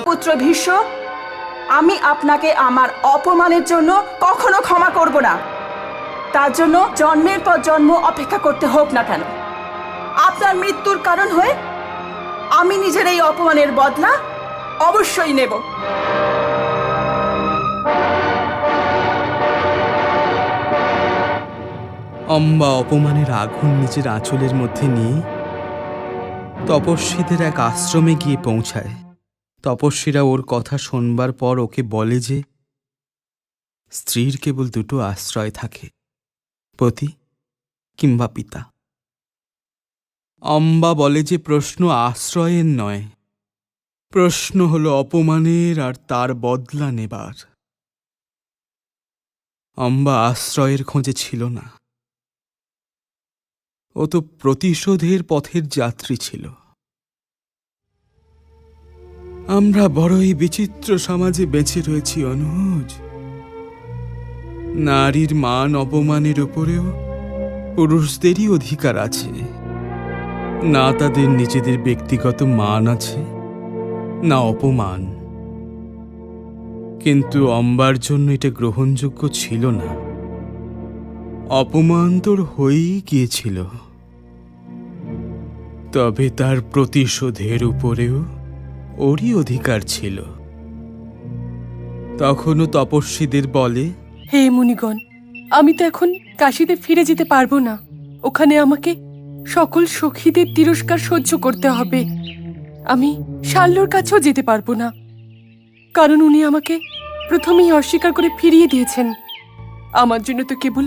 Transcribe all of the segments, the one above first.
পুত্র ভীষ্ম, আমি আপনাকে আমার অপমানের জন্য কখনো ক্ষমা করব না। তার জন্য জন্মের পর জন্ম অপেক্ষা করতে হোক না কেন, আপনার মৃত্যুর কারণ হয়ে আমি নিজের এই অপমানের বদলা অবশ্যই নেব। অম্বা অপমানের আগুন নিজের আঁচলের মধ্যে নিয়ে তপস্বীদের এক আশ্রমে গিয়ে পৌঁছায়। তপস্বীরা ওর কথা শোনবার পর ওকে বলে যে স্ত্রীর কেবল দুটো আশ্রয় থাকে, পতি কিংবা পিতা। অম্বা বলে যে প্রশ্ন আশ্রয়ের নয়, প্রশ্ন হলো অপমানের আর তার বদলা নেবার। অম্বা আশ্রয়ের খোঁজে ছিল না, ও তো প্রতিশোধের পথের যাত্রী ছিল। আমরা বড়ই বিচিত্র সমাজে বেঁচে রয়েছি অনুজ। নারীর মান অপমানের উপরেও পুরুষদেরই অধিকার আছে। না তাদের নিজেদের ব্যক্তিগত মান আছে, না অপমান। কিন্তু অম্বার জন্য এটা গ্রহণযোগ্য ছিল না। অপমান তোর হয়েই গিয়েছিল, তবে তার প্রতিশোধের উপরেও ওরই অধিকার ছিল। তখনও তপস্বীদের বলে, হে মুনিগণ, আমি তো এখন কাশীতে ফিরে যেতে পারবো না। ওখানে আমাকে সকল সখীদের তিরস্কার সহ্য করতে হবে। আমি শাল্যর কাছেও যেতে পারবো না, কারণ উনি আমাকে প্রথমেই অস্বীকার করে ফিরিয়ে দিয়েছেন। আমার জন্য তো কেবল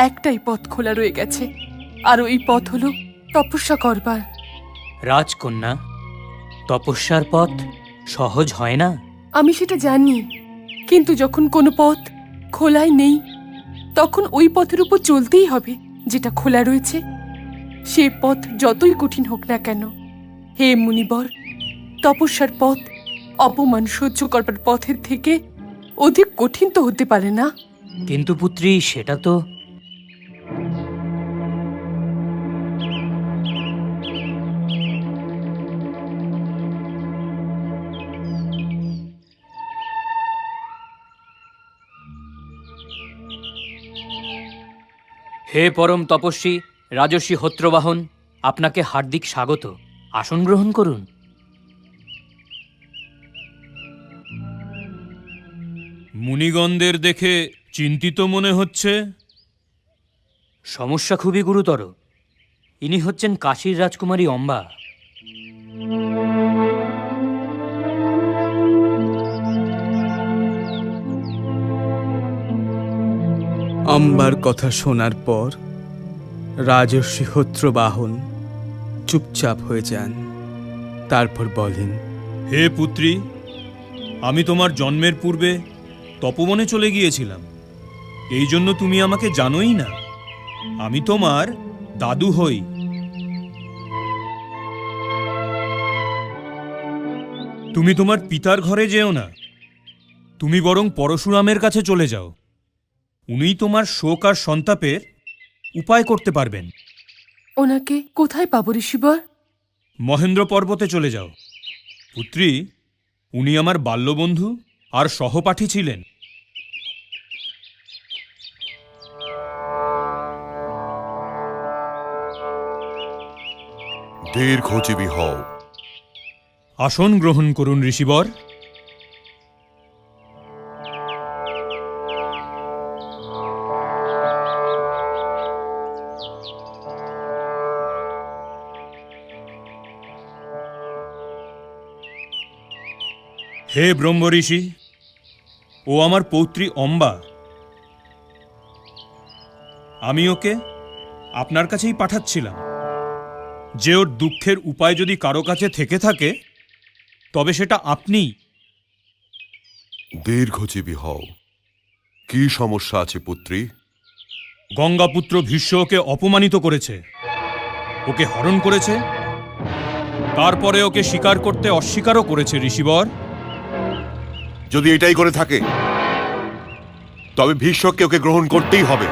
একটাই পথ খোলা রয়ে গেছে, আর ওই পথ হলো তপস্যা করবার। রাজকন্যা, তপস্যার পথ সহজ হয় না। আমি সেটা জানি, কিন্তু যখন কোনো পথ খোলাই নেই, তখন ওই পথের উপর চলতেই হবে যেটা খোলা রয়েছে, সে পথ যতই কঠিন হোক না কেন। হে মুনিবর, তপস্যার পথ অপমান সহ্য করবার পথের থেকে অধিক কঠিন তো হতে পারে না। কিন্তু পুত্রী, সেটা তো হে পরম তপস্বী রাজর্ষি হত্রবাহন, আপনাকে হার্দিক স্বাগত। আসন গ্রহণ করুন। মুনিগণদের দেখে চিন্তিত মনে হচ্ছে। সমস্যা খুবই গুরুতর। ইনি হচ্ছেন কাশীর রাজকুমারী অম্বা। অম্বার কথা শোনার পর রাজর্ষি হত্রবাহন চুপচাপ হয়ে যান। তারপর বলেন, হে পুত্রী, আমি তোমার জন্মের পূর্বে তপবনে চলে গিয়েছিলাম। এই জন্য তুমি আমাকে জানোই না। আমি তোমার দাদু হই। তুমি তোমার পিতার ঘরে যেও না, তুমি বরং পরশুরামের কাছে চলে যাও। উনিই তোমার শোক আর সন্তাপের উপায় করতে পারবেন। ওনাকে কোথায় পাবো ঋষিবর? মহেন্দ্র পর্বতে চলে যাও পুত্রী। উনি আমার বাল্যবন্ধু আর সহপাঠী ছিলেন। দীর্ঘজীবী হও। আসন গ্রহণ করুন ঋষিবর। হে ব্রহ্ম ঋষি, ও আমার পৌত্রী অম্বা। আমি ওকে আপনার কাছেই পাঠাচ্ছিলাম, যে ওর দুঃখের উপায় যদি কারো কাছে থেকে থাকে তবে সেটা আপনিই। দীর্ঘজীবী হও। কি সমস্যা আছে পুত্রী? গঙ্গাপুত্র ভীষ্ম ওকে অপমানিত করেছে, ওকে হরণ করেছে, তারপরে ওকে স্বীকার করতে অস্বীকারও করেছে ঋষিবর। যদি এটাই করে থাকে তবে ভীষ্মকে ওকে গ্রহণ করতেই হবে।